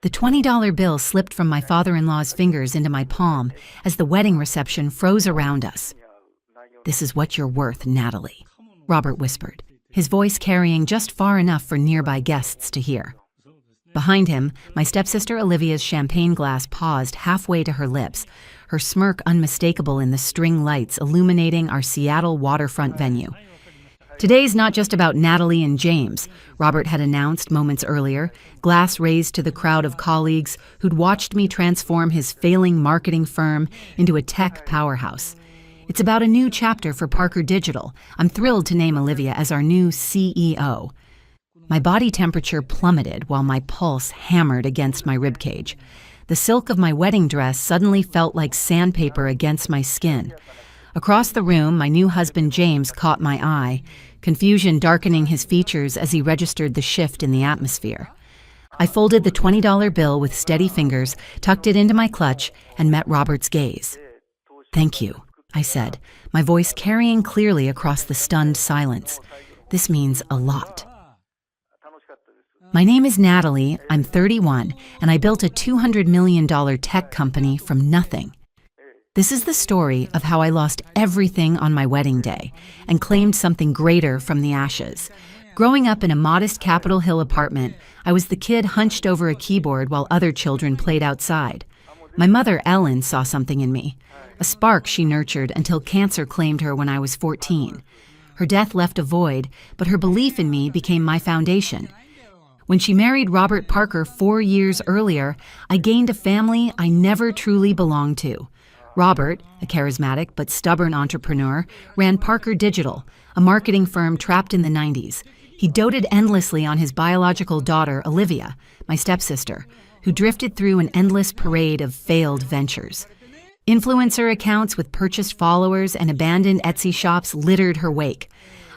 The $20 bill slipped from my father-in-law's fingers into my palm as the wedding reception froze around us. "This is what you're worth, Natalie," Robert whispered, his voice carrying just far enough for nearby guests to hear. Behind him, my stepsister Olivia's champagne glass paused halfway to her lips, her smirk unmistakable in the string lights illuminating our Seattle waterfront venue. "Today's not just about Natalie and James," Robert had announced moments earlier, glass raised to the crowd of colleagues who'd watched me transform his failing marketing firm into a tech powerhouse. "It's about a new chapter for Parker Digital. I'm thrilled to name Olivia as our new CEO." My body temperature plummeted while my pulse hammered against my ribcage. The silk of my wedding dress suddenly felt like sandpaper against my skin. Across the room, my new husband James caught my eye, confusion darkening his features as he registered the shift in the atmosphere. I folded the $20 bill with steady fingers, tucked it into my clutch, and met Robert's gaze. "Thank you," I said, my voice carrying clearly across the stunned silence. "This means a lot." "My name is Natalie, I'm 31, and I built a $200 million tech company from nothing. This is the story of how I lost everything on my wedding day and claimed something greater from the ashes. Growing up in a modest Capitol Hill apartment, I was the kid hunched over a keyboard while other children played outside. My mother, Ellen, saw something in me, a spark she nurtured until cancer claimed her when I was 14. Her death left a void, but her belief in me became my foundation. When she married Robert Parker 4 years earlier, I gained a family I never truly belonged to. Robert, a charismatic but stubborn entrepreneur, ran Parker Digital, a marketing firm trapped in the 90s. He doted endlessly on his biological daughter, Olivia, my stepsister, who drifted through an endless parade of failed ventures. Influencer accounts with purchased followers and abandoned Etsy shops littered her wake.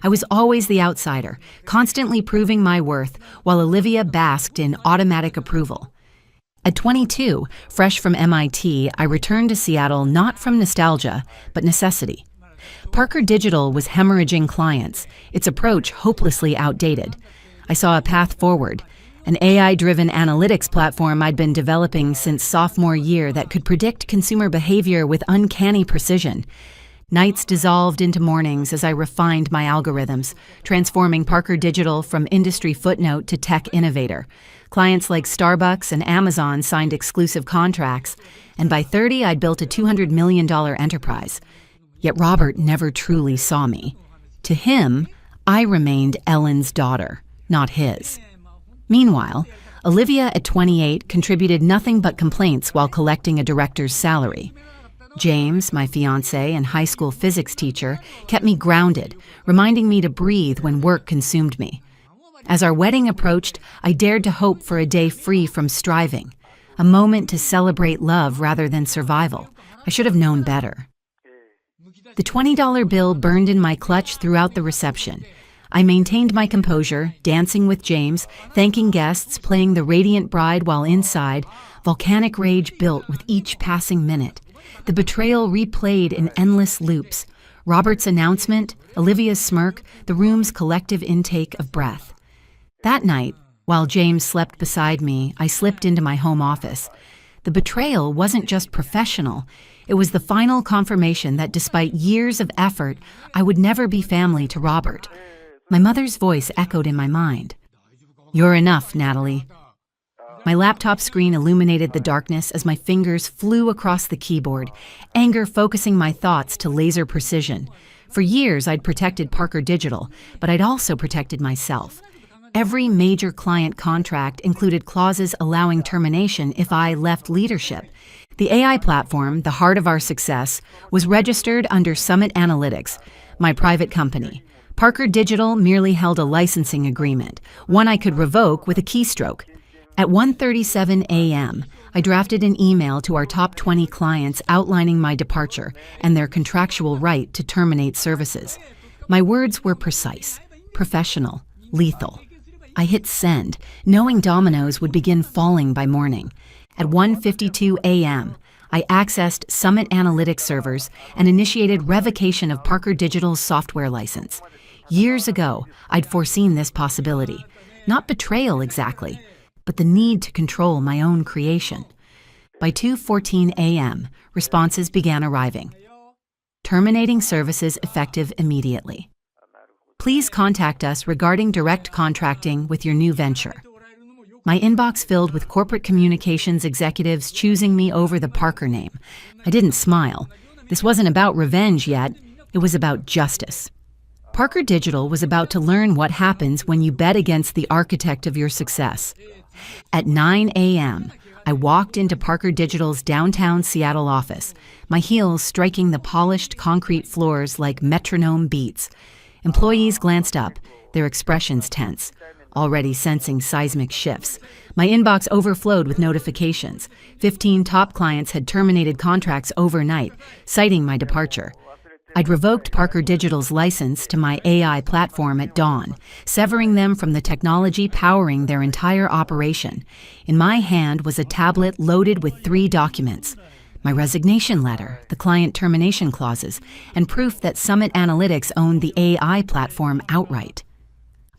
I was always the outsider, constantly proving my worth, while Olivia basked in automatic approval. At 22, fresh from MIT, I returned to Seattle not from nostalgia, but necessity. Parker Digital was hemorrhaging clients, its approach hopelessly outdated. I saw a path forward, an AI-driven analytics platform I'd been developing since sophomore year that could predict consumer behavior with uncanny precision. Nights dissolved into mornings as I refined my algorithms, transforming Parker Digital from industry footnote to tech innovator. Clients like Starbucks and Amazon signed exclusive contracts, and by 30, I'd built a $200 million enterprise. Yet Robert never truly saw me. To him, I remained Ellen's daughter, not his. Meanwhile, Olivia at 28 contributed nothing but complaints while collecting a director's salary. James, my fiancé and high school physics teacher, kept me grounded, reminding me to breathe when work consumed me. As our wedding approached, I dared to hope for a day free from striving, a moment to celebrate love rather than survival. I should have known better. The $20 bill burned in my clutch throughout the reception. I maintained my composure, dancing with James, thanking guests, playing the radiant bride while inside. Volcanic rage built with each passing minute. The betrayal replayed in endless loops. Robert's announcement, Olivia's smirk, the room's collective intake of breath. That night, while James slept beside me, I slipped into my home office. The betrayal wasn't just professional. It was the final confirmation that despite years of effort, I would never be family to Robert. My mother's voice echoed in my mind. "You're enough, Natalie." My laptop screen illuminated the darkness as my fingers flew across the keyboard, anger focusing my thoughts to laser precision. For years, I'd protected Parker Digital, but I'd also protected myself. Every major client contract included clauses allowing termination if I left leadership. The AI platform, the heart of our success, was registered under Summit Analytics, my private company. Parker Digital merely held a licensing agreement, one I could revoke with a keystroke. At 1:37 a.m., I drafted an email to our top 20 clients outlining my departure and their contractual right to terminate services. My words were precise, professional, lethal. I hit send, knowing dominoes would begin falling by morning. At 1:52 a.m., I accessed Summit Analytics servers and initiated revocation of Parker Digital's software license. Years ago, I'd foreseen this possibility. Not betrayal exactly, but the need to control my own creation. By 2:14 a.m., responses began arriving. Terminating services effective immediately. Please contact us regarding direct contracting with your new venture. My inbox filled with corporate communications executives choosing me over the Parker name. I didn't smile. This wasn't about revenge yet. It was about justice. Parker Digital was about to learn what happens when you bet against the architect of your success. At 9 a.m., I walked into Parker Digital's downtown Seattle office, my heels striking the polished concrete floors like metronome beats. Employees glanced up, their expressions tense, already sensing seismic shifts. My inbox overflowed with notifications. 15 top clients had terminated contracts overnight, citing my departure. I'd revoked Parker Digital's license to my AI platform at dawn, severing them from the technology powering their entire operation. In my hand was a tablet loaded with 3 documents: my resignation letter, the client termination clauses, and proof that Summit Analytics owned the AI platform outright.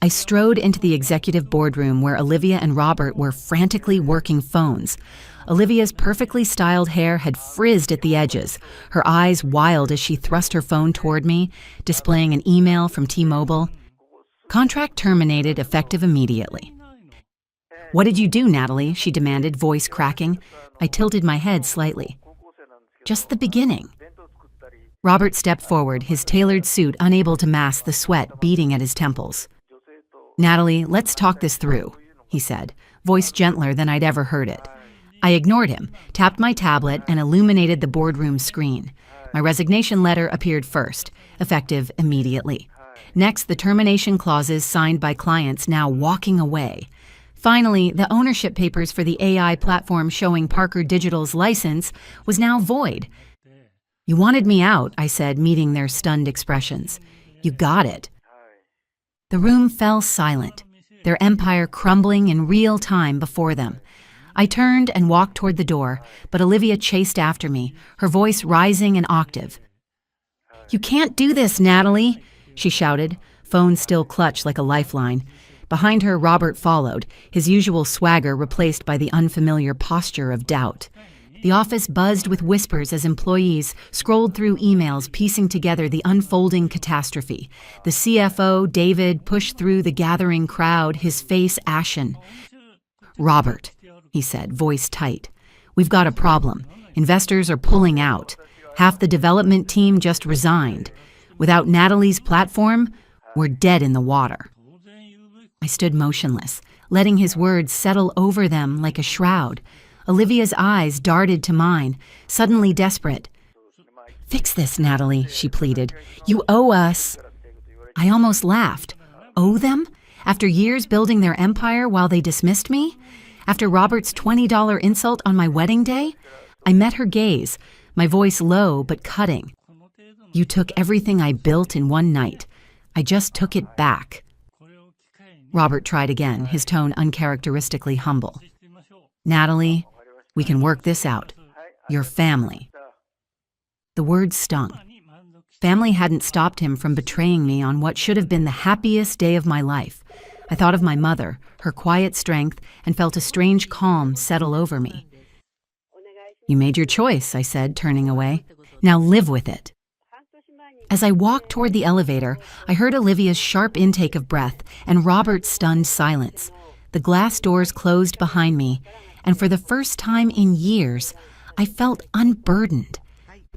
I strode into the executive boardroom where Olivia and Robert were frantically working phones. Olivia's perfectly styled hair had frizzed at the edges, her eyes wild as she thrust her phone toward me, displaying an email from T-Mobile. Contract terminated effective immediately. What did you do, Natalie? She demanded, voice cracking. I tilted my head slightly. Just the beginning. Robert stepped forward, his tailored suit unable to mask the sweat beading at his temples. Natalie, let's talk this through, he said, voice gentler than I'd ever heard it. I ignored him, tapped my tablet, and illuminated the boardroom screen. My resignation letter appeared first, effective immediately. Next, the termination clauses signed by clients now walking away. Finally, the ownership papers for the AI platform showing Parker Digital's license was now void. You wanted me out, I said, meeting their stunned expressions. You got it. The room fell silent, their empire crumbling in real time before them. I turned and walked toward the door, but Olivia chased after me, her voice rising an octave. You can't do this, Natalie, she shouted, phone still clutched like a lifeline. Behind her, Robert followed, his usual swagger replaced by the unfamiliar posture of doubt. The office buzzed with whispers as employees scrolled through emails piecing together the unfolding catastrophe. The CFO, David, pushed through the gathering crowd, his face ashen. Robert, he said, voice tight. We've got a problem. Investors are pulling out. Half the development team just resigned. Without Natalie's platform, we're dead in the water. I stood motionless, letting his words settle over them like a shroud. Olivia's eyes darted to mine, suddenly desperate. Fix this, Natalie, she pleaded. You owe us. I almost laughed. Owe them? After years building their empire while they dismissed me? After Robert's $20 insult on my wedding day? I met her gaze, my voice low but cutting. You took everything I built in one night. I just took it back. Robert tried again, his tone uncharacteristically humble. Natalie, we can work this out. Your family. The words stung. Family hadn't stopped him from betraying me on what should have been the happiest day of my life. I thought of my mother, her quiet strength, and felt a strange calm settle over me. You made your choice, I said, turning away. Now live with it. As I walked toward the elevator, I heard Olivia's sharp intake of breath and Robert's stunned silence. The glass doors closed behind me, and for the first time in years, I felt unburdened.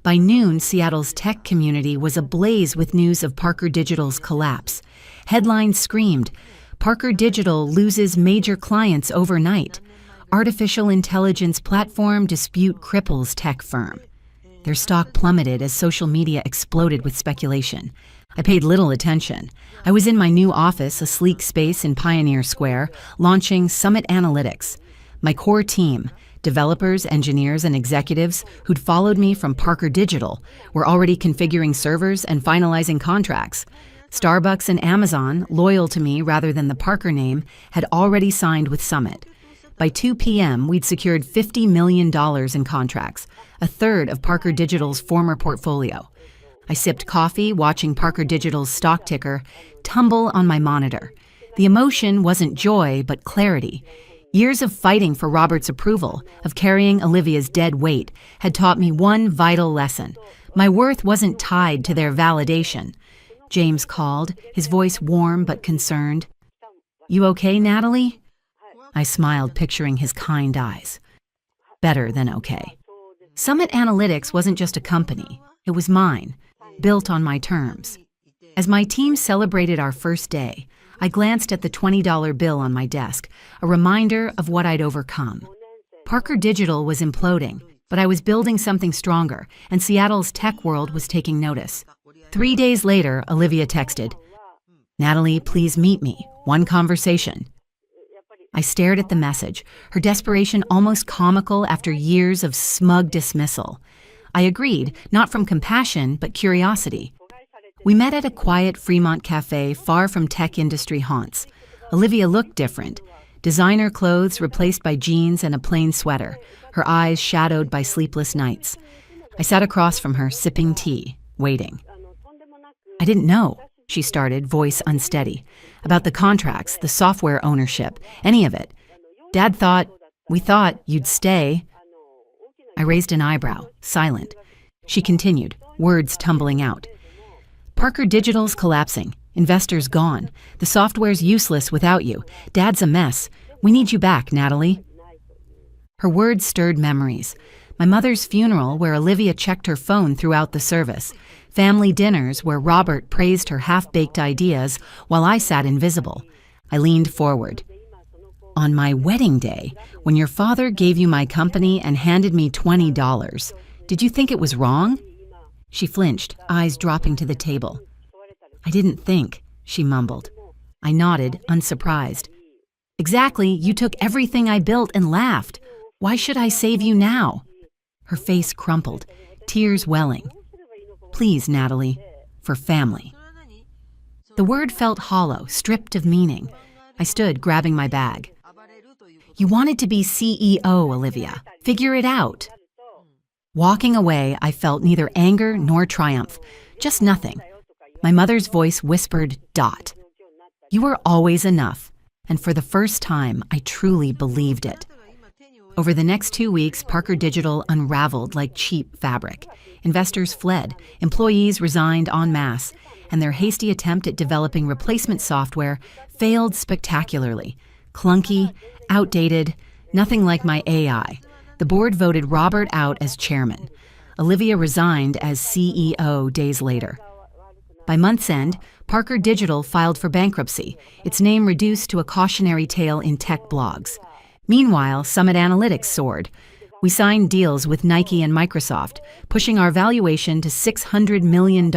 By noon, Seattle's tech community was ablaze with news of Parker Digital's collapse. Headlines screamed, Parker Digital loses major clients overnight. Artificial intelligence platform dispute cripples tech firm. Their stock plummeted as social media exploded with speculation. I paid little attention. I was in my new office, a sleek space in Pioneer Square, launching Summit Analytics. My core team, developers, engineers, and executives who'd followed me from Parker Digital, were already configuring servers and finalizing contracts. Starbucks and Amazon, loyal to me rather than the Parker name, had already signed with Summit. By 2 p.m., we'd secured $50 million in contracts, a third of Parker Digital's former portfolio. I sipped coffee, watching Parker Digital's stock ticker tumble on my monitor. The emotion wasn't joy, but clarity. Years of fighting for Robert's approval, of carrying Olivia's dead weight, had taught me one vital lesson. My worth wasn't tied to their validation. James called, his voice warm but concerned. "You okay, Natalie?" I smiled, picturing his kind eyes. Better than okay. Summit Analytics wasn't just a company. It was mine, built on my terms. As my team celebrated our first day, I glanced at the $20 bill on my desk, a reminder of what I'd overcome. Parker Digital was imploding, but I was building something stronger, and Seattle's tech world was taking notice. 3 days later, Olivia texted, "Natalie, please meet me. One conversation." I stared at the message, her desperation almost comical after years of smug dismissal. I agreed, not from compassion, but curiosity. We met at a quiet Fremont cafe far from tech industry haunts. Olivia looked different. Designer clothes replaced by jeans and a plain sweater, her eyes shadowed by sleepless nights. I sat across from her, sipping tea, waiting. "I didn't know," she started, voice unsteady, "about the contracts, the software ownership, any of it. We thought you'd stay." I raised an eyebrow, silent. She continued, words tumbling out. "Parker Digital's collapsing. Investors gone. The software's useless without you. Dad's a mess. We need you back, Natalie." Her words stirred memories. My mother's funeral, where Olivia checked her phone throughout the service. Family dinners where Robert praised her half-baked ideas while I sat invisible. I leaned forward. "On my wedding day, when your father gave you my company and handed me $20, did you think it was wrong?" She flinched, eyes dropping to the table. "I didn't think," she mumbled. I nodded, unsurprised. "Exactly, you took everything I built and laughed. Why should I save you now?" Her face crumpled, tears welling. "Please, Natalie, for family." The word felt hollow, stripped of meaning. I stood, grabbing my bag. "You wanted to be CEO, Olivia. Figure it out." Walking away, I felt neither anger nor triumph, just nothing. My mother's voice whispered, "Dot. You were always enough." And for the first time, I truly believed it. Over the next 2 weeks, Parker Digital unraveled like cheap fabric. Investors fled, employees resigned en masse, and their hasty attempt at developing replacement software failed spectacularly. Clunky, outdated, nothing like my AI. The board voted Robert out as chairman. Olivia resigned as CEO days later. By month's end, Parker Digital filed for bankruptcy, its name reduced to a cautionary tale in tech blogs. Meanwhile, Summit Analytics soared. We signed deals with Nike and Microsoft, pushing our valuation to $600 million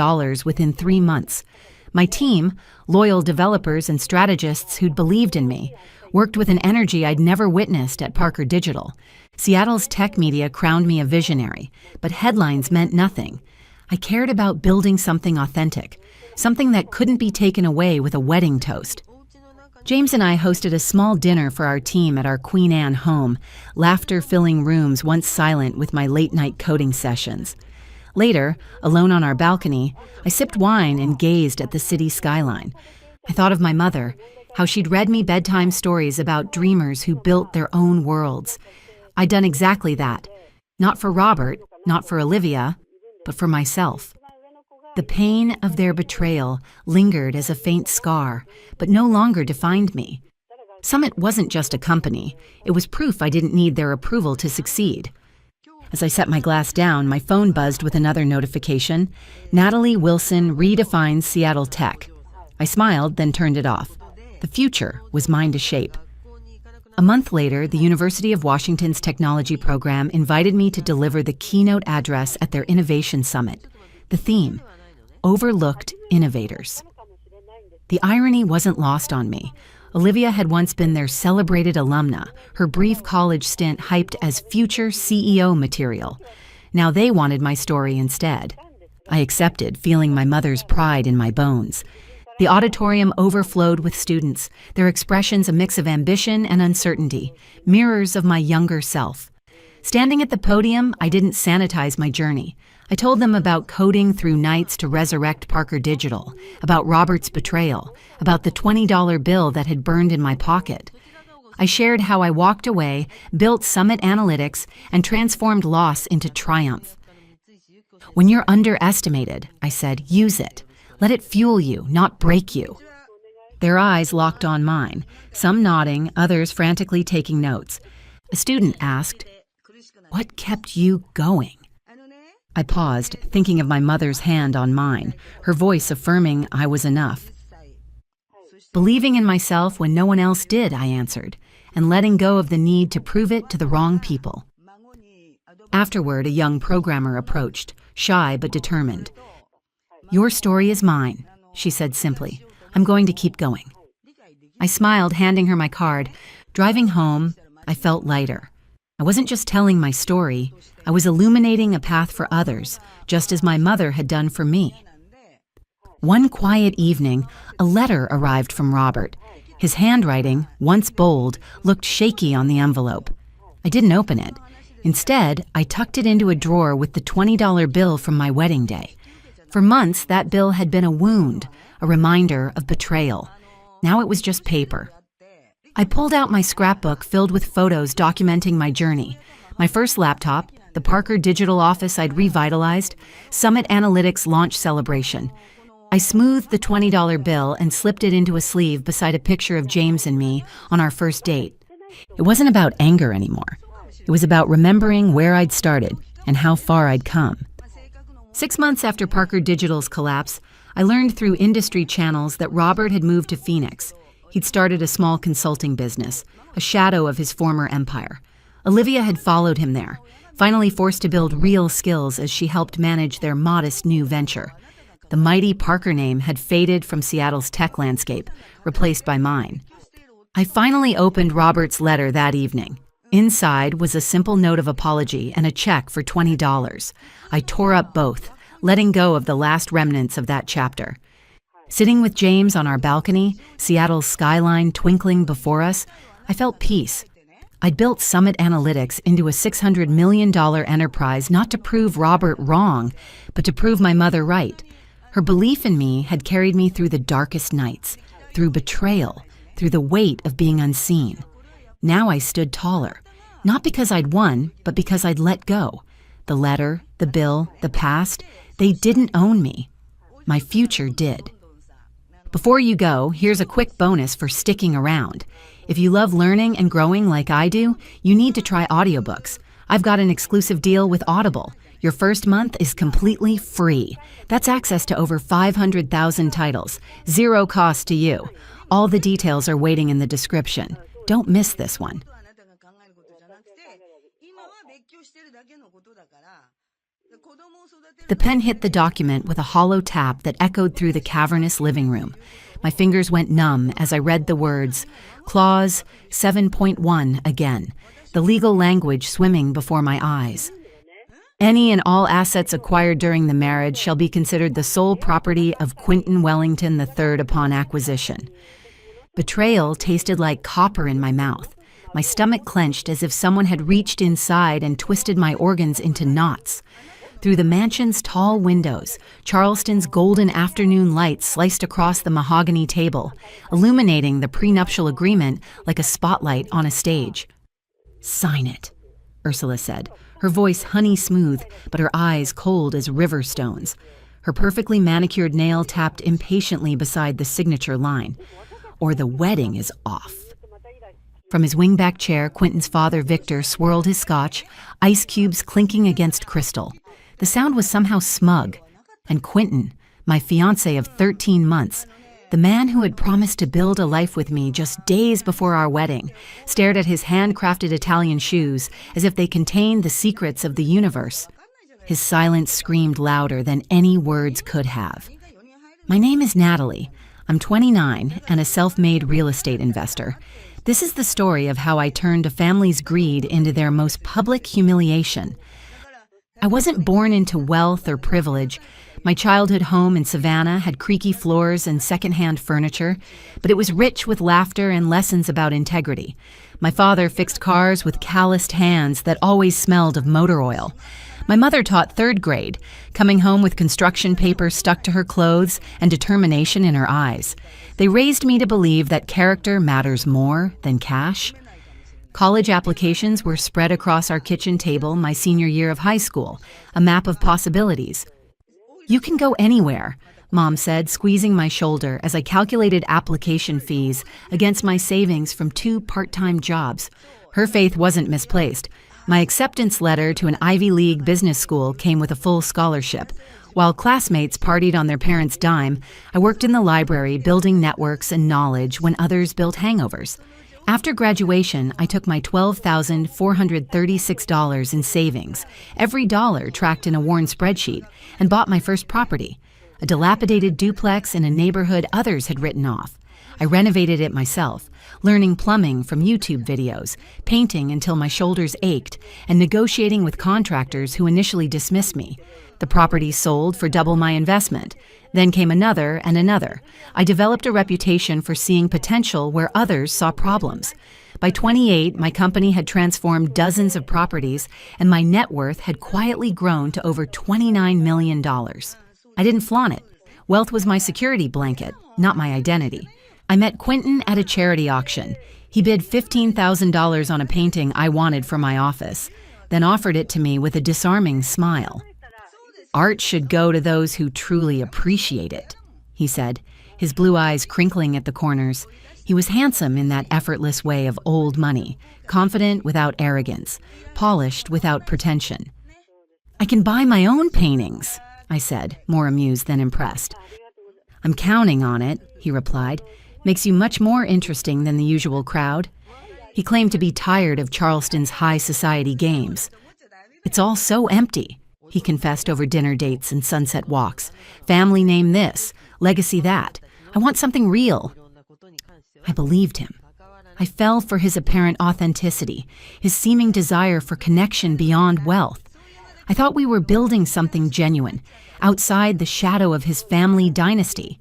within 3 months. My team, loyal developers and strategists who'd believed in me, worked with an energy I'd never witnessed at Parker Digital. Seattle's tech media crowned me a visionary, but headlines meant nothing. I cared about building something authentic, something that couldn't be taken away with a wedding toast. James and I hosted a small dinner for our team at our Queen Anne home, laughter-filling rooms once silent with my late-night coding sessions. Later, alone on our balcony, I sipped wine and gazed at the city skyline. I thought of my mother, how she'd read me bedtime stories about dreamers who built their own worlds. I'd done exactly that. Not for Robert, not for Olivia, but for myself. The pain of their betrayal lingered as a faint scar, but no longer defined me. Summit wasn't just a company. It was proof I didn't need their approval to succeed. As I set my glass down, my phone buzzed with another notification. Natalie Wilson redefines Seattle tech. I smiled, then turned it off. The future was mine to shape. A month later, the University of Washington's technology program invited me to deliver the keynote address at their Innovation Summit. The theme, Overlooked Innovators. The irony wasn't lost on me. Olivia had once been their celebrated alumna, her brief college stint hyped as future CEO material. Now they wanted my story instead. I accepted, feeling my mother's pride in my bones. The auditorium overflowed with students, their expressions a mix of ambition and uncertainty, mirrors of my younger self. Standing at the podium, I didn't sanitize my journey. I told them about coding through nights to resurrect Parker Digital, about Robert's betrayal, about the $20 bill that had burned in my pocket. I shared how I walked away, built Summit Analytics, and transformed loss into triumph. When you're underestimated, I said, use it. Let it fuel you, not break you. Their eyes locked on mine, some nodding, others frantically taking notes. A student asked, "What kept you going?" I paused, thinking of my mother's hand on mine, her voice affirming I was enough. Believing in myself when no one else did, I answered, and letting go of the need to prove it to the wrong people. Afterward, a young programmer approached, shy but determined. "Your story is mine," she said simply. "I'm going to keep going." I smiled, handing her my card. Driving home, I felt lighter. I wasn't just telling my story, I was illuminating a path for others, just as my mother had done for me. One quiet evening, a letter arrived from Robert. His handwriting, once bold, looked shaky on the envelope. I didn't open it. Instead, I tucked it into a drawer with the $20 bill from my wedding day. For months, that bill had been a wound, a reminder of betrayal. Now it was just paper. I pulled out my scrapbook filled with photos documenting my journey. My first laptop, the Parker digital office I'd revitalized, Summit Analytics launch celebration. I smoothed the $20 bill and slipped it into a sleeve beside a picture of James and me on our first date. It wasn't about anger anymore. It was about remembering where I'd started and how far I'd come. 6 months after Parker Digital's collapse, I learned through industry channels that Robert had moved to Phoenix. He'd started a small consulting business, a shadow of his former empire. Olivia had followed him there, finally forced to build real skills as she helped manage their modest new venture. The mighty Parker name had faded from Seattle's tech landscape, replaced by mine. I finally opened Robert's letter that evening. Inside was a simple note of apology and a check for $20. I tore up both, letting go of the last remnants of that chapter. Sitting with James on our balcony, Seattle's skyline twinkling before us, I felt peace. I'd built Summit Analytics into a $600 million enterprise not to prove Robert wrong, but to prove my mother right. Her belief in me had carried me through the darkest nights, through betrayal, through the weight of being unseen. Now I stood taller, not because I'd won, but because I'd let go. The letter, the bill, the past, they didn't own me. My future did. Before you go, here's a quick bonus for sticking around. If you love learning and growing like I do, you need to try audiobooks. I've got an exclusive deal with Audible. Your first month is completely free. That's access to over 500,000 titles, zero cost to you. All the details are waiting in the description. Don't miss this one. The pen hit the document with a hollow tap that echoed through the cavernous living room. My fingers went numb as I read the words, Clause 7.1 again, the legal language swimming before my eyes. Any and all assets acquired during the marriage shall be considered the sole property of Quentin Wellington III upon acquisition. Betrayal tasted like copper in my mouth. My stomach clenched as if someone had reached inside and twisted my organs into knots. Through the mansion's tall windows, Charleston's golden afternoon light sliced across the mahogany table, illuminating the prenuptial agreement like a spotlight on a stage. "Sign it," Ursula said, her voice honey smooth, but her eyes cold as river stones. Her perfectly manicured nail tapped impatiently beside the signature line, "Or the wedding is off." From his wingback chair, Quentin's father, Victor, swirled his scotch, ice cubes clinking against crystal. The sound was somehow smug. And Quentin, my fiancé of 13 months, the man who had promised to build a life with me just days before our wedding, stared at his handcrafted Italian shoes as if they contained the secrets of the universe. His silence screamed louder than any words could have. My name is Natalie. I'm 29 and a self-made real estate investor. This is the story of how I turned a family's greed into their most public humiliation. I wasn't born into wealth or privilege. My childhood home in Savannah had creaky floors and secondhand furniture, but it was rich with laughter and lessons about integrity. My father fixed cars with calloused hands that always smelled of motor oil. My mother taught 3rd grade, coming home with construction paper stuck to her clothes and determination in her eyes. They raised me to believe that character matters more than cash. College applications were spread across our kitchen table my senior year of high school, a map of possibilities. "You can go anywhere," Mom said, squeezing my shoulder as I calculated application fees against my savings from 2 part-time jobs. Her faith wasn't misplaced. My acceptance letter to an Ivy League business school came with a full scholarship. While classmates partied on their parents' dime, I worked in the library building networks and knowledge when others built hangovers. After graduation, I took my $12,436 in savings, every dollar tracked in a worn spreadsheet, and bought my first property, a dilapidated duplex in a neighborhood others had written off. I renovated it myself, learning plumbing from YouTube videos, painting until my shoulders ached, and negotiating with contractors who initially dismissed me. The property sold for double my investment. Then came another and another. I developed a reputation for seeing potential where others saw problems. By 28, my company had transformed dozens of properties, and my net worth had quietly grown to over $29 million. I didn't flaunt it. Wealth was my security blanket, not my identity. I met Quentin at a charity auction. He bid $15,000 on a painting I wanted for my office, then offered it to me with a disarming smile. "Art should go to those who truly appreciate it," he said, his blue eyes crinkling at the corners. He was handsome in that effortless way of old money, confident without arrogance, polished without pretension. "I can buy my own paintings," I said, more amused than impressed. "I'm counting on it," he replied. "Makes you much more interesting than the usual crowd." He claimed to be tired of Charleston's high society games. "It's all so empty," he confessed over dinner dates and sunset walks. "Family name this, legacy that. I want something real." I believed him. I fell for his apparent authenticity, his seeming desire for connection beyond wealth. I thought we were building something genuine, outside the shadow of his family dynasty.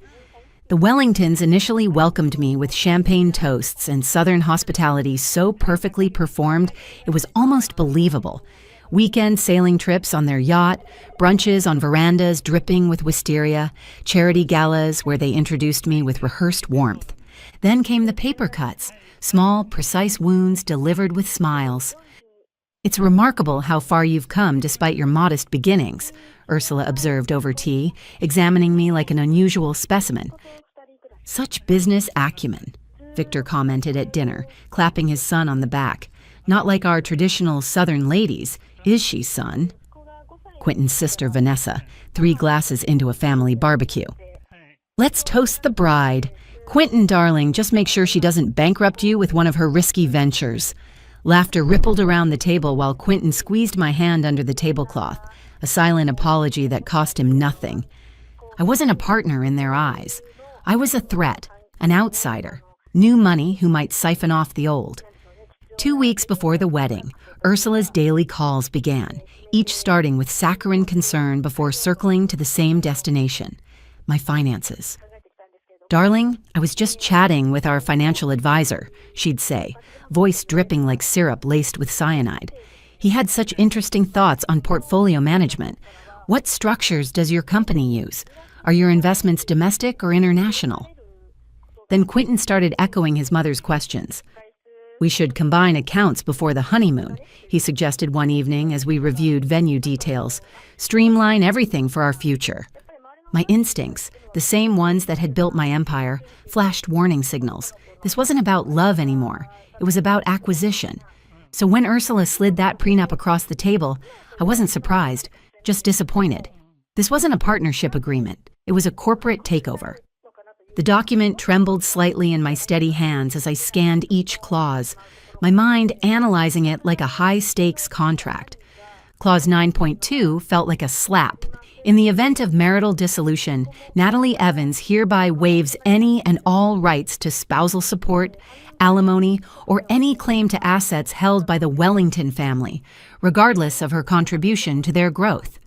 The Wellingtons initially welcomed me with champagne toasts and Southern hospitality so perfectly performed it was almost believable. Weekend sailing trips on their yacht, brunches on verandas dripping with wisteria, charity galas where they introduced me with rehearsed warmth. Then came the paper cuts, small, precise wounds delivered with smiles. "It's remarkable how far you've come despite your modest beginnings," Ursula observed over tea, examining me like an unusual specimen. "Such business acumen," Victor commented at dinner, clapping his son on the back. "Not like our traditional Southern ladies. Is she, son?" Quentin's sister, Vanessa, 3 glasses into a family barbecue. "Let's toast the bride. Quentin, darling, just make sure she doesn't bankrupt you with one of her risky ventures." Laughter rippled around the table while Quentin squeezed my hand under the tablecloth, a silent apology that cost him nothing. I wasn't a partner in their eyes. I was a threat, an outsider, new money who might siphon off the old. 2 weeks before the wedding, Ursula's daily calls began, each starting with saccharine concern before circling to the same destination, my finances. "Darling, I was just chatting with our financial advisor," she'd say, voice dripping like syrup laced with cyanide. "He had such interesting thoughts on portfolio management. What structures does your company use? Are your investments domestic or international?" Then Quentin started echoing his mother's questions. "We should combine accounts before the honeymoon," he suggested one evening as we reviewed venue details. "Streamline everything for our future." My instincts, the same ones that had built my empire, flashed warning signals. This wasn't about love anymore. It was about acquisition. So when Ursula slid that prenup across the table, I wasn't surprised, just disappointed. This wasn't a partnership agreement. It was a corporate takeover. The document trembled slightly in my steady hands as I scanned each clause, my mind analyzing it like a high-stakes contract. Clause 9.2 felt like a slap. In the event of marital dissolution, Natalie Evans hereby waives any and all rights to spousal support, alimony, or any claim to assets held by the Wellington family, regardless of her contribution to their growth.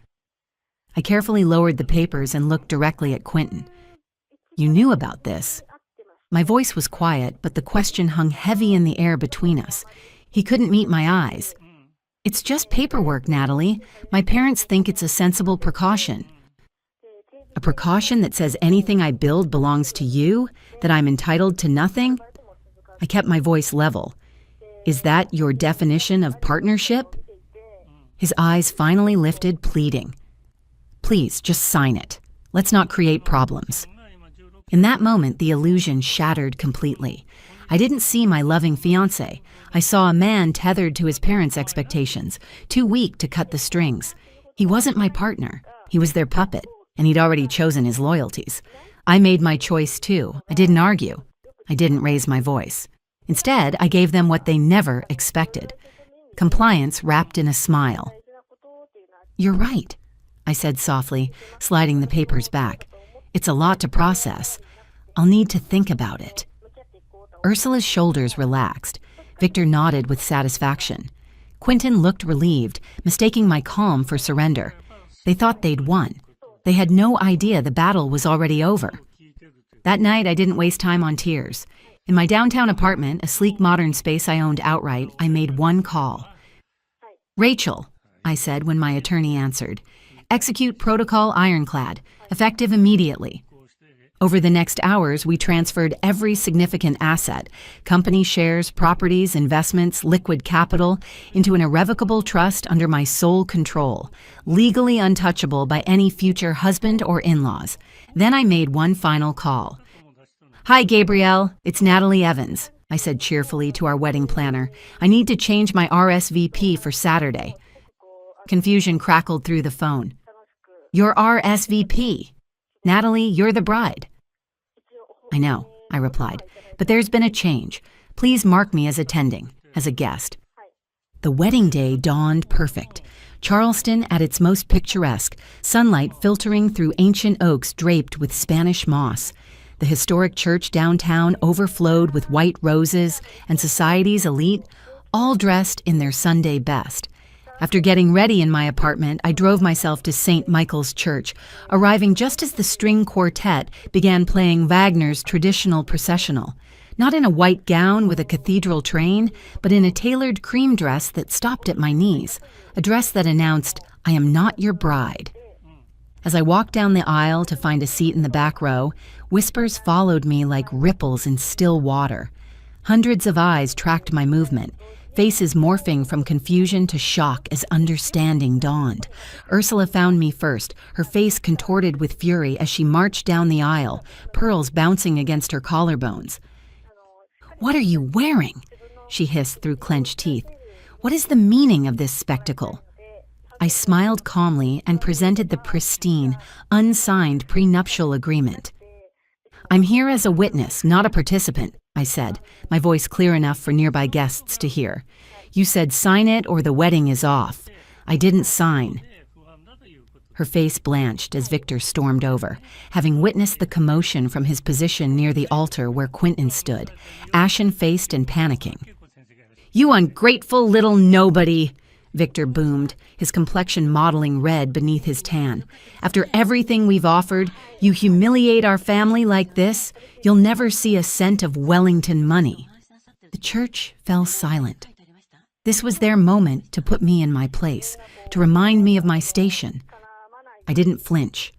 I carefully lowered the papers and looked directly at Quentin. "You knew about this?" My voice was quiet, but the question hung heavy in the air between us. He couldn't meet my eyes. "It's just paperwork, Natalie. My parents think it's a sensible precaution." "A precaution that says anything I build belongs to you? That I'm entitled to nothing?" I kept my voice level. Is that your definition of partnership? His eyes finally lifted, pleading. Please, just sign it. Let's not create problems. In that moment, the illusion shattered completely. I didn't see my loving fiancé. I saw a man tethered to his parents' expectations, too weak to cut the strings. He wasn't my partner. He was their puppet, and he'd already chosen his loyalties. I made my choice too. I didn't argue. I didn't raise my voice. Instead, I gave them what they never expected. Compliance wrapped in a smile. You're right, I said softly, sliding the papers back. It's a lot to process. I'll need to think about it. Ursula's shoulders relaxed. Victor nodded with satisfaction. Quentin looked relieved, mistaking my calm for surrender. They thought they'd won. They had no idea the battle was already over. That night, I didn't waste time on tears. In my downtown apartment, a sleek modern space I owned outright, I made one call. Rachel, I said when my attorney answered. Execute protocol ironclad, effective immediately. Over the next hours, we transferred every significant asset, company shares, properties, investments, liquid capital, into an irrevocable trust under my sole control, legally untouchable by any future husband or in-laws. Then I made one final call. Hi, Gabrielle. It's Natalie Evans, I said cheerfully to our wedding planner. I need to change my RSVP for Saturday. Confusion crackled through the phone. Your RSVP. Natalie, you're the bride. I know, I replied, but there's been a change. Please mark me as attending, as a guest. The wedding day dawned perfect. Charleston at its most picturesque, sunlight filtering through ancient oaks draped with Spanish moss. The historic church downtown overflowed with white roses and society's elite, all dressed in their Sunday best. After getting ready in my apartment, I drove myself to St. Michael's Church, arriving just as the string quartet began playing Wagner's traditional processional. Not in a white gown with a cathedral train, but in a tailored cream dress that stopped at my knees, a dress that announced, "I am not your bride." As I walked down the aisle to find a seat in the back row, whispers followed me like ripples in still water. Hundreds of eyes tracked my movement, faces morphing from confusion to shock as understanding dawned. Ursula found me first, her face contorted with fury as she marched down the aisle, pearls bouncing against her collarbones. "What are you wearing?" she hissed through clenched teeth. "What is the meaning of this spectacle?" I smiled calmly and presented the pristine, unsigned prenuptial agreement. "I'm here as a witness, not a participant," I said, my voice clear enough for nearby guests to hear. "You said sign it or the wedding is off. I didn't sign." Her face blanched as Victor stormed over, having witnessed the commotion from his position near the altar where Quentin stood, ashen-faced and panicking. "You ungrateful little nobody!" Victor boomed, his complexion mottling red beneath his tan. "After everything we've offered, you humiliate our family like this? You'll never see a cent of Wellington money." The church fell silent. This was their moment to put me in my place, to remind me of my station. I didn't flinch.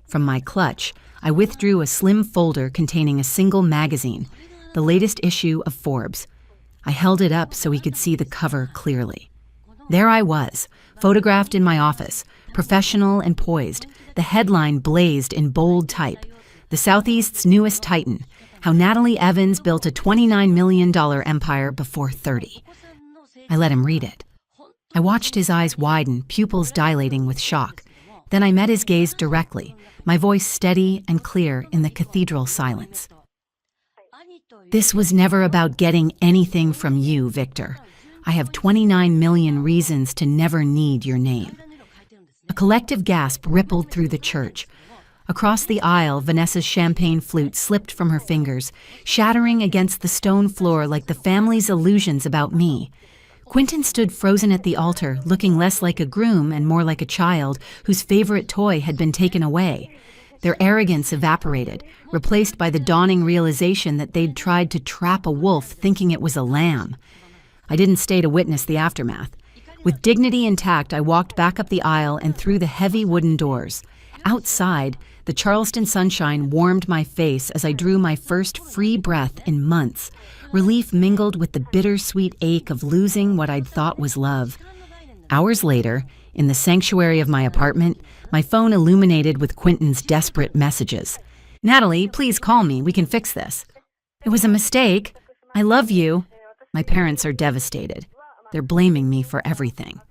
From my clutch, I withdrew a slim folder containing a single magazine, the latest issue of Forbes. I held it up so he could see the cover clearly. There I was, photographed in my office, professional and poised. The headline blazed in bold type. "The Southeast's newest titan, how Natalie Evans built a $29 million empire before 30. I let him read it. I watched his eyes widen, pupils dilating with shock. Then I met his gaze directly, my voice steady and clear in the cathedral silence. "This was never about getting anything from you, Victor. I have 29 million reasons to never need your name." A collective gasp rippled through the church. Across the aisle, Vanessa's champagne flute slipped from her fingers, shattering against the stone floor like the family's illusions about me. Quentin stood frozen at the altar, looking less like a groom and more like a child whose favorite toy had been taken away. Their arrogance evaporated, replaced by the dawning realization that they'd tried to trap a wolf thinking it was a lamb. I didn't stay to witness the aftermath. With dignity intact, I walked back up the aisle and through the heavy wooden doors. Outside, The Charleston sunshine warmed my face as I drew my first free breath in months. Relief mingled with the bittersweet ache of losing what I'd thought was love. Hours later, in the sanctuary of my apartment, my phone illuminated with Quentin's desperate messages. "Natalie, please call me. We can fix this." "It was a mistake. I love you." My parents are devastated. They're blaming me for everything.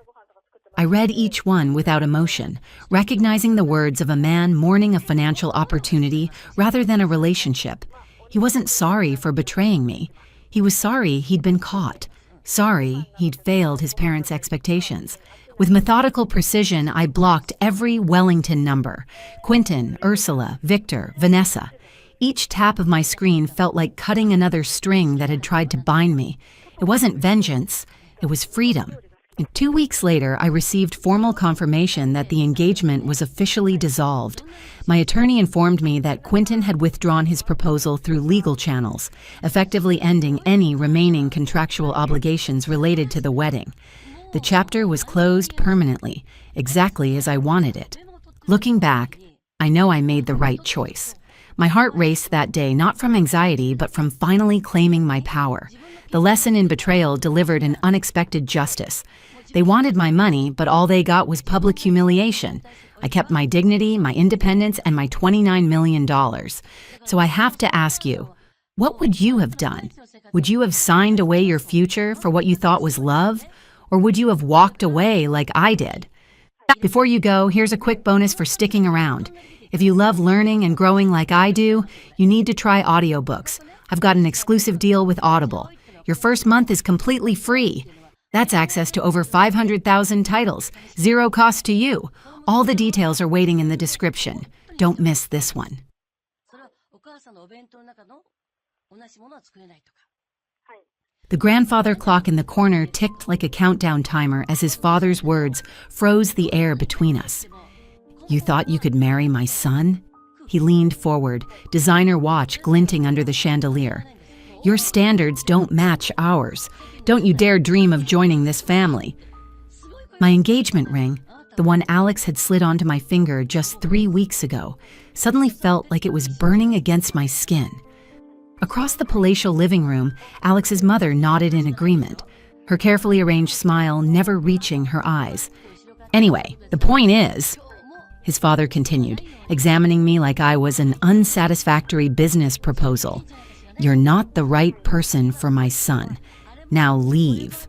I read each one without emotion, recognizing the words of a man mourning a financial opportunity rather than a relationship. He wasn't sorry for betraying me. He was sorry he'd been caught. Sorry he'd failed his parents' expectations. With methodical precision, I blocked every Wellington number: Quentin, Ursula, Victor, Vanessa. Each tap of my screen felt like cutting another string that had tried to bind me. It wasn't vengeance, it was freedom. And 2 weeks later, I received formal confirmation that the engagement was officially dissolved. My attorney informed me that Quentin had withdrawn his proposal through legal channels, effectively ending any remaining contractual obligations related to the wedding. The chapter was closed permanently, exactly as I wanted it. Looking back, I know I made the right choice. My heart raced that day, not from anxiety, but from finally claiming my power. The lesson in betrayal delivered an unexpected justice. They wanted my money, but all they got was public humiliation. I kept my dignity, my independence, and my $29 million. So I have to ask you, what would you have done? Would you have signed away your future for what you thought was love? Or would you have walked away like I did? Before you go, here's a quick bonus for sticking around. If you love learning and growing like I do, you need to try audiobooks. I've got an exclusive deal with Audible. Your first month is completely free. That's access to over 500,000 titles, zero cost to you. All the details are waiting in the description. Don't miss this one. The grandfather clock in the corner ticked like a countdown timer as his father's words froze the air between us. "You thought you could marry my son?" He leaned forward, designer watch glinting under the chandelier. "Your standards don't match ours. Don't you dare dream of joining this family." My engagement ring, the one Alex had slid onto my finger just 3 weeks ago, suddenly felt like it was burning against my skin. Across the palatial living room, Alex's mother nodded in agreement, her carefully arranged smile never reaching her eyes. "Anyway, the point is," his father continued, examining me like I was an unsatisfactory business proposal, "you're not the right person for my son. Now leave."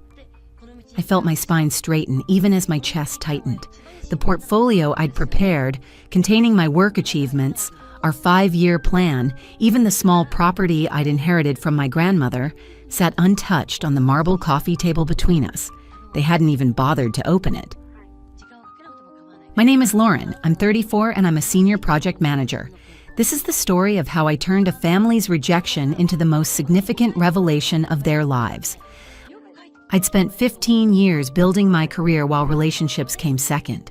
I felt my spine straighten even as my chest tightened. The portfolio I'd prepared, containing my work achievements, our 5-year plan, even the small property I'd inherited from my grandmother, sat untouched on the marble coffee table between us. They hadn't even bothered to open it. My name is Lauren. I'm 34 and I'm a senior project manager. This is the story of how I turned a family's rejection into the most significant revelation of their lives. I'd spent 15 years building my career while relationships came second.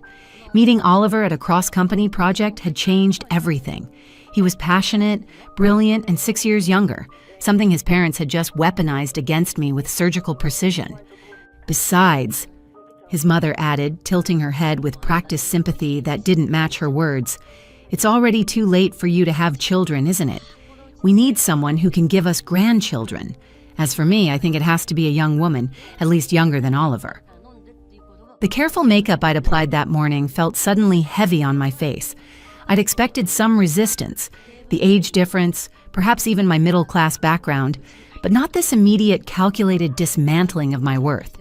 Meeting Oliver at a cross-company project had changed everything. He was passionate, brilliant, and 6 years younger, something his parents had just weaponized against me with surgical precision. Besides, his mother added, tilting her head with practiced sympathy that didn't match her words, "It's already too late for you to have children, isn't it? We need someone who can give us grandchildren. As for me, I think it has to be a young woman, at least younger than Oliver." The careful makeup I'd applied that morning felt suddenly heavy on my face. I'd expected some resistance, the age difference, perhaps even my middle-class background, but not this immediate, calculated dismantling of my worth.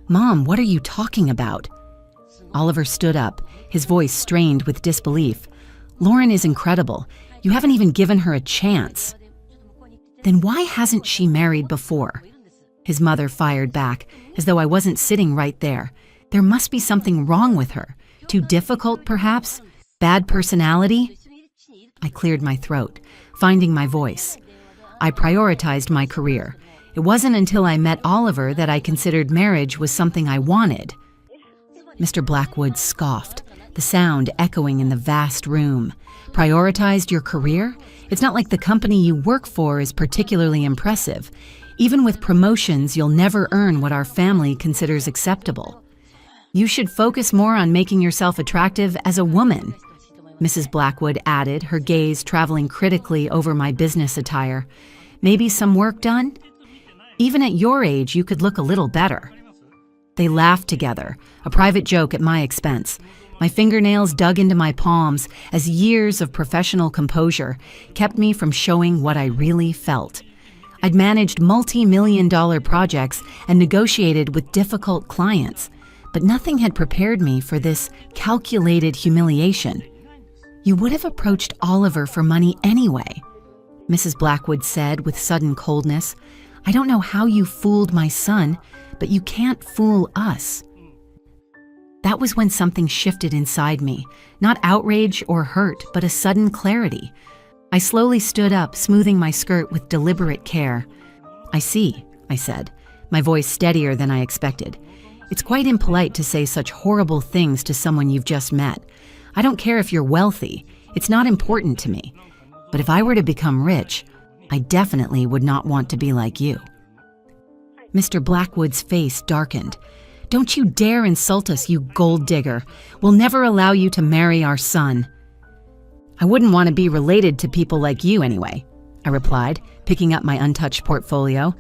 "Mom, what are you talking about?" Oliver stood up, his voice strained with disbelief. "Lauren is incredible. You haven't even given her a chance." "Then why hasn't she married before?" His mother fired back, as though I wasn't sitting right there. There must be something wrong with her. Too difficult, perhaps? Bad personality? I cleared my throat, finding my voice. I prioritized my career. It wasn't until I met Oliver that I considered marriage was something I wanted. Mr. Blackwood scoffed, the sound echoing in the vast room. Prioritized your career? It's not like the company you work for is particularly impressive. Even with promotions, you'll never earn what our family considers acceptable. You should focus more on making yourself attractive as a woman. Mrs. Blackwood added, her gaze traveling critically over my business attire. Maybe some work done? Even at your age, you could look a little better. They laughed together, a private joke at my expense. My fingernails dug into my palms as years of professional composure kept me from showing what I really felt. I'd managed multi-million-dollar projects and negotiated with difficult clients, but nothing had prepared me for this calculated humiliation. You would have approached Oliver for money anyway, Mrs. Blackwood said with sudden coldness. I don't know how you fooled my son, but you can't fool us. That was when something shifted inside me, not outrage or hurt, but a sudden clarity. I slowly stood up, smoothing my skirt with deliberate care. I see, I said, my voice steadier than I expected. It's quite impolite to say such horrible things to someone you've just met. I don't care if you're wealthy. It's not important to me. But if I were to become rich, I definitely would not want to be like you. Mr. Blackwood's face darkened. Don't you dare insult us, you gold digger. We'll never allow you to marry our son. I wouldn't want to be related to people like you anyway, I replied, picking up my untouched portfolio.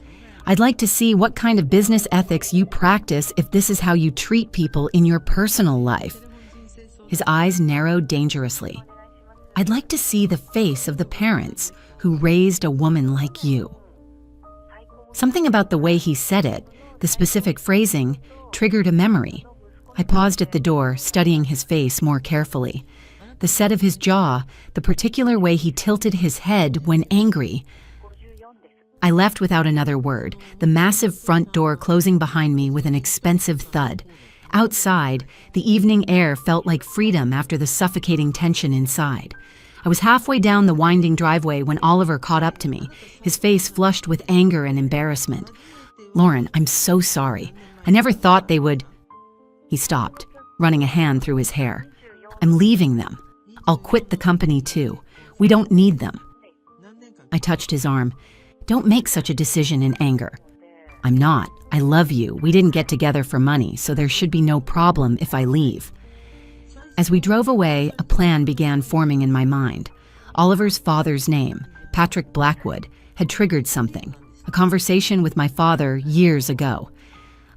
I'd like to see what kind of business ethics you practice if this is how you treat people in your personal life. His eyes narrowed dangerously. I'd like to see the face of the parents who raised a woman like you. Something about the way he said it, the specific phrasing, triggered a memory. I paused at the door, studying his face more carefully. The set of his jaw, the particular way he tilted his head when angry. I left without another word, the massive front door closing behind me with an expensive thud. Outside, the evening air felt like freedom after the suffocating tension inside. I was halfway down the winding driveway when Oliver caught up to me, his face flushed with anger and embarrassment. Lauren, I'm so sorry. I never thought they would... He stopped, running a hand through his hair. I'm leaving them. I'll quit the company too. We don't need them. I touched his arm. Don't make such a decision in anger. I'm not. I love you. We didn't get together for money, so there should be no problem if I leave. As we drove away, a plan began forming in my mind. Oliver's father's name, Patrick Blackwood, had triggered something, a conversation with my father years ago.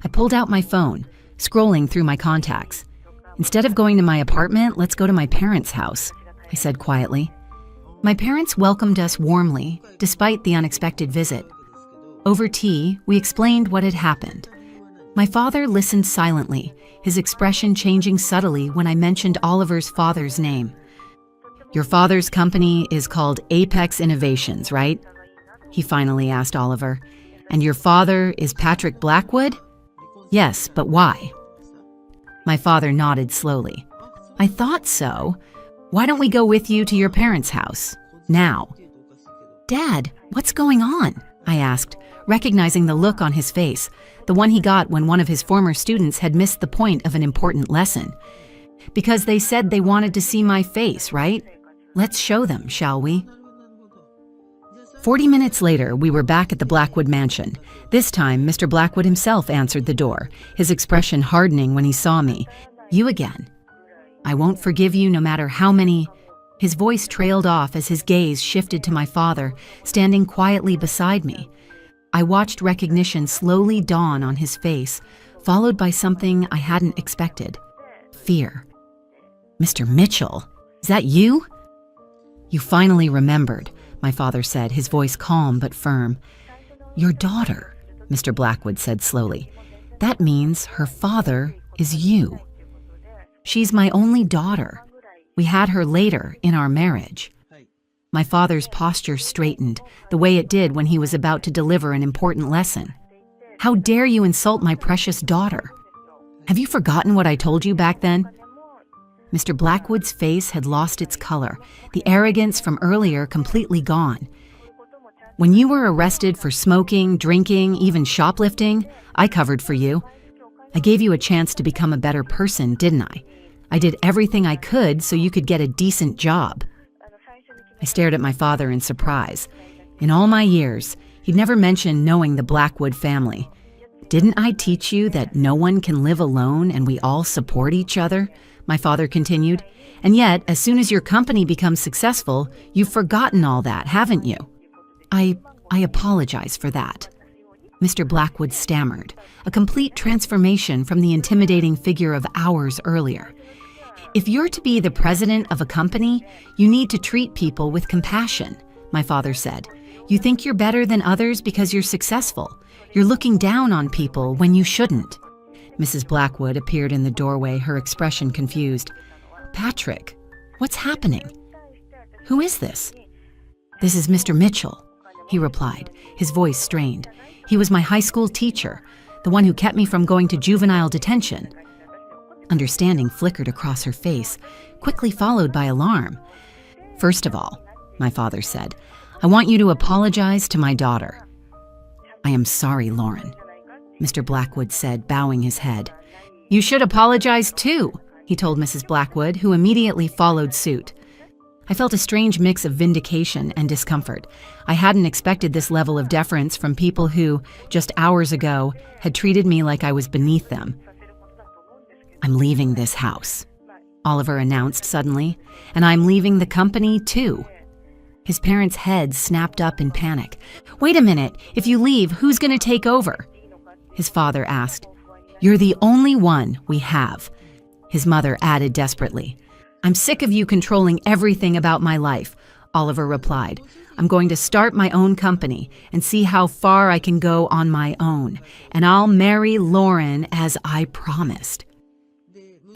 I pulled out my phone, scrolling through my contacts. Instead of going to my apartment, let's go to my parents' house, I said quietly. My parents welcomed us warmly, despite the unexpected visit. Over tea, we explained what had happened. My father listened silently, his expression changing subtly when I mentioned Oliver's father's name. Your father's company is called Apex Innovations, right? He finally asked Oliver. And your father is Patrick Blackwood? Yes, but why? My father nodded slowly. I thought so. Why don't we go with you to your parents' house? Now. Dad, what's going on? I asked, recognizing the look on his face, the one he got when one of his former students had missed the point of an important lesson. Because they said they wanted to see my face, right? Let's show them, shall we? 40 minutes later, we were back at the Blackwood mansion. This time, Mr. Blackwood himself answered the door, his expression hardening when he saw me. You again. I won't forgive you no matter how many... His voice trailed off as his gaze shifted to my father, standing quietly beside me. I watched recognition slowly dawn on his face, followed by something I hadn't expected. Fear. Mr. Mitchell, is that you? You finally remembered, my father said, his voice calm but firm. Your daughter, Mr. Blackwood said slowly. That means her father is you. She's my only daughter. We had her later in our marriage. My father's posture straightened, the way it did when he was about to deliver an important lesson. How dare you insult my precious daughter? Have you forgotten what I told you back then? Mr. Blackwood's face had lost its color, the arrogance from earlier completely gone. When you were arrested for smoking, drinking, even shoplifting, I covered for you. I gave you a chance to become a better person, didn't I? I did everything I could so you could get a decent job. I stared at my father in surprise. In all my years, he'd never mentioned knowing the Blackwood family. Didn't I teach you that no one can live alone and we all support each other? My father continued. And yet, as soon as your company becomes successful, you've forgotten all that, haven't you? I apologize for that. Mr. Blackwood stammered, a complete transformation from the intimidating figure of hours earlier. If you're to be the president of a company, you need to treat people with compassion, my father said. You think you're better than others because you're successful. You're looking down on people when you shouldn't. Mrs. Blackwood appeared in the doorway, her expression confused. Patrick, what's happening? Who is this? This is Mr. Mitchell, he replied, his voice strained. He was my high school teacher, the one who kept me from going to juvenile detention. Understanding flickered across her face, quickly followed by alarm. First of all, my father said, I want you to apologize to my daughter. I am sorry, Lauren, Mr. Blackwood said, bowing his head. You should apologize too, he told Mrs. Blackwood, who immediately followed suit. I felt a strange mix of vindication and discomfort. I hadn't expected this level of deference from people who, just hours ago, had treated me like I was beneath them. I'm leaving this house, Oliver announced suddenly, and I'm leaving the company too. His parents' heads snapped up in panic. Wait a minute, if you leave, who's going to take over? His father asked. You're the only one we have, his mother added desperately. I'm sick of you controlling everything about my life, Oliver replied. I'm going to start my own company and see how far I can go on my own, and I'll marry Lauren as I promised.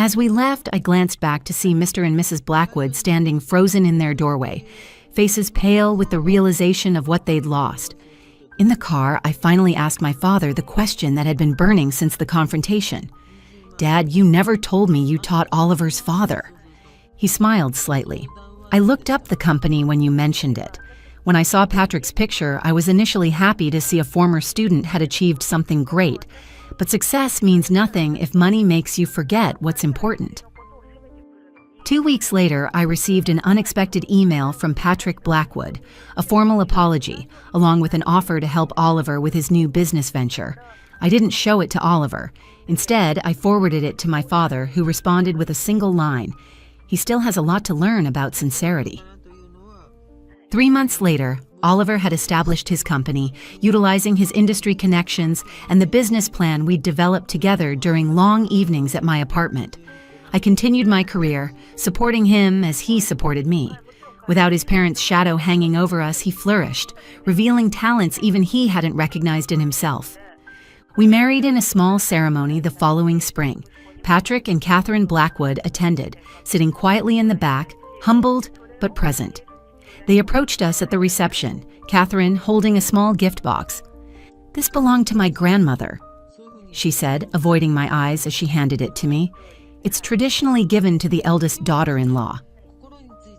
As we left, I glanced back to see Mr. and Mrs. Blackwood standing frozen in their doorway, faces pale with the realization of what they'd lost. In the car, I finally asked my father the question that had been burning since the confrontation. Dad, you never told me you taught Oliver's father. He smiled slightly. I looked up the company when you mentioned it. When I saw Patrick's picture, I was initially happy to see a former student had achieved something great. But success means nothing if money makes you forget what's important. 2 weeks later, I received an unexpected email from Patrick Blackwood, a formal apology, along with an offer to help Oliver with his new business venture. I didn't show it to Oliver. Instead, I forwarded it to my father, who responded with a single line. He still has a lot to learn about sincerity. 3 months later, Oliver had established his company, utilizing his industry connections and the business plan we'd developed together during long evenings at my apartment. I continued my career, supporting him as he supported me. Without his parents' shadow hanging over us, he flourished, revealing talents even he hadn't recognized in himself. We married in a small ceremony the following spring. Patrick and Catherine Blackwood attended, sitting quietly in the back, humbled but present. They approached us at the reception, Catherine holding a small gift box. This belonged to my grandmother, she said, avoiding my eyes as she handed it to me. It's traditionally given to the eldest daughter-in-law.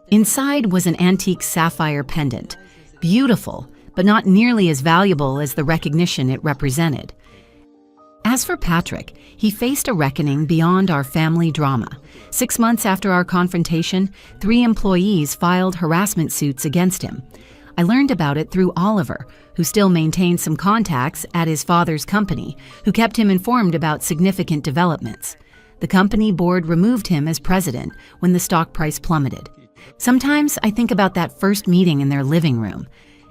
Inside was an antique sapphire pendant, beautiful, but not nearly as valuable as the recognition it represented. As for Patrick, he faced a reckoning beyond our family drama. 6 months after our confrontation, 3 employees filed harassment suits against him. I learned about it through Oliver, who still maintained some contacts at his father's company, who kept him informed about significant developments. The company board removed him as president when the stock price plummeted. Sometimes I think about that first meeting in their living room,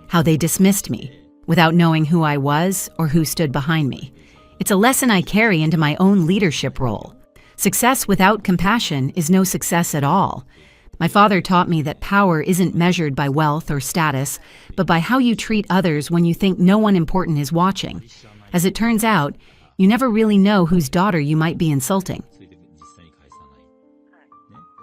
how they dismissed me, without knowing who I was or who stood behind me. It's a lesson I carry into my own leadership role. Success without compassion is no success at all. My father taught me that power isn't measured by wealth or status, but by how you treat others when you think no one important is watching. As it turns out, you never really know whose daughter you might be insulting.